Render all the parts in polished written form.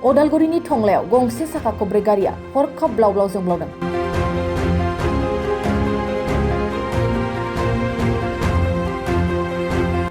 अदालगुरिनि थंलायाव गंसे साखा खबब्रै गारिया हरखाब ब्लाव ब्लाव जोंब्लावदों।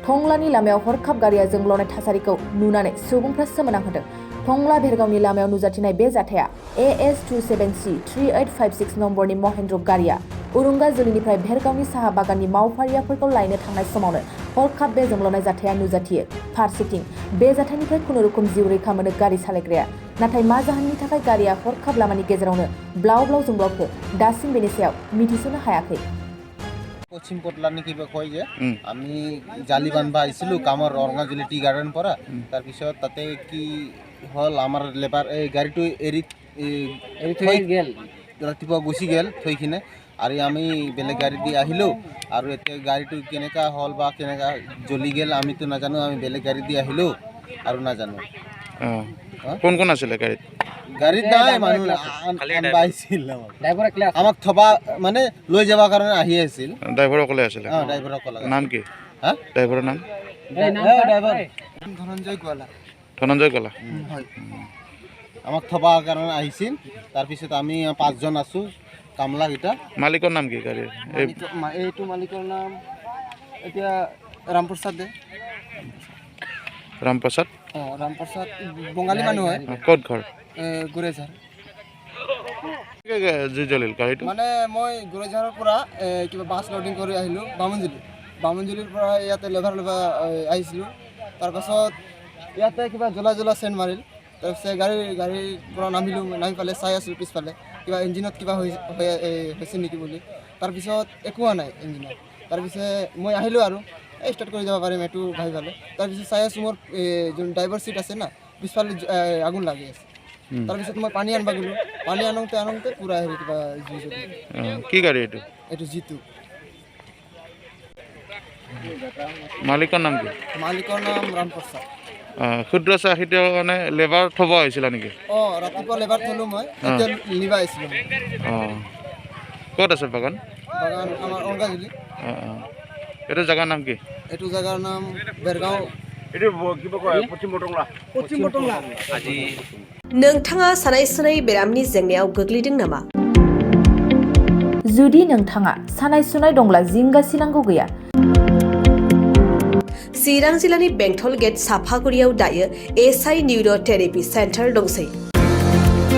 थंलानि लामायाव हरखाब गारिया जोंब्लावनाय थासारिखौ नुनानै सुबुंफ्रा सोमोनांहोदों। थंला भेरगावनि लामायाव नुजाथिनाय बे जाथाया AS27C3856 नम्बरनि महेन्द्र गारिया उरुंगा जुलिनिफ्राय भेरगावनि साहा बागाननि मावफारियाफोरखौ लायनो थांनाय समावनो हरखाब बे जोंब्लावनाय जाथाया नुजाथियो। फारसेथिं बे जाथायनिफ्राय खुनुरुखुम जिउ रैखा मोनो गारि सालायग्राया। नाथाय मा जाहोननि थाखाय गारिया हरखाब लामानि गेजेरावनो ब्लाव ब्लाव जोंब्लावखो दासिम बेनि सायाव मिथिस'नो हायाखै। পশ্চিম পটলার নাকি কয় যে আমি জালি বান্ধবা আইছিলোঁ কামৰ অৰঙাজুলি টি গাৰ্ডেন পৰা তাৰপিছত তাতে কি হ'ল আমাৰ লেবাৰ এই গাড়ীটো এৰি থৈ গেল ৰাতিপুৱা গুচি গেল থৈ কিনে আৰু আমি বেলেগ গাড়ী দি আহিলোঁ আৰু এতিয়া গাড়ীটো কেনেকুৱা হ'ল বা কেনেকুৱা জ্বলি গেল আমিতো নাজানো আমি বেলেগ গাড়ী দি আহিলোঁ আৰু নাজানো। কোন কোন আছিলে গাড়ীত? গাড়ীত নাই মানুহ বাইছিল আমাক থবা মানে লৈ যাবৰ কাৰণে আহি আছিল। ড্ৰাইভাৰ অকলে আছিলে? ড্ৰাইভাৰ অকলে। নাম কি? ড্ৰাইভাৰৰ নাম? ধনঞ্জয় কলা। হয়, আমাক থবাৰ কাৰণে আহিছিল। তাৰপিছত আমি 5 জন আছোঁ কামলাকেইটা। মালিকৰ নাম কি গাড়ীৰ? এইটো মালিকৰ নাম এতিয়া ৰামপ্ৰসাদ দে। ৰামপ্ৰসাদ? ৰামপ্ৰসাদ বঙালী মানুহ হয়। ক'ত ঘৰ? গুৰেঝাৰ। জুই জ্বলিল গাড়ীটো? মানে মই গুৰেঝাৰৰ পৰা কিবা বাছ লোডিং কৰি আহিলোঁ বামুণজুলিৰ পৰা ইয়াতে লেভাৰ আহিছিলোঁ। তাৰপাছত ইয়াতে কিবা জ্বলা চেণ্ট মাৰিল। তাৰপিছত গাড়ীৰ পৰা নামি পেলাই চাই আছোঁ পিছফালে কিবা ইঞ্জিনত কিবা হৈছে নেকি বুলি। তাৰপিছত একো হোৱা নাই ইঞ্জিনত। তাৰপিছত মই আহিলোঁ আৰু ষ্টাৰ্ট কৰি যাব পাৰিম এইটো ভাবি পালে। তাৰপিছত চাই আছোঁ মোৰ যোন ড্ৰাইভাৰ চিট আছে না পিছফালে আগুন লাগি আছে। তাৰপিছত মই পানী আনবা গ'লোঁ। পানী আনোতে পূৰা হেৰি কিবা জুই জ্বলি। কি গাড়ী এইটো? এইটো জিতু। মালিকৰ নাম কি? মালিকৰ নাম ৰামপ্ৰসাদ। ক্ষুদ্ৰ চাহিত্যৰ কাৰণে লেবাৰ থ'ব আহিছিলা নেকি? ৰাতিপুৱা লেবাৰ থলোঁ মই, এতিয়া নিবা আহিছিলোঁ। ক'ত আছে বাগান? বাগান আমাৰ অৰঙাজুলি। এইটো জেগাৰ নাম কি? এইটো জেগাৰ নাম বেৰগাঁও। नोंथाङा सानाय सुनाय बेरामनि जेंनायाव गोग्लैदों नामा? जुदि नोंथाङा सानाय सुनाय दंब्ला जिंगासिनांगौ गैया। चिरां जिल्लानि बेंटल गेट साफागुरियाव दायो एसआइ निउर' थेरेपि सेन्टार दंसै।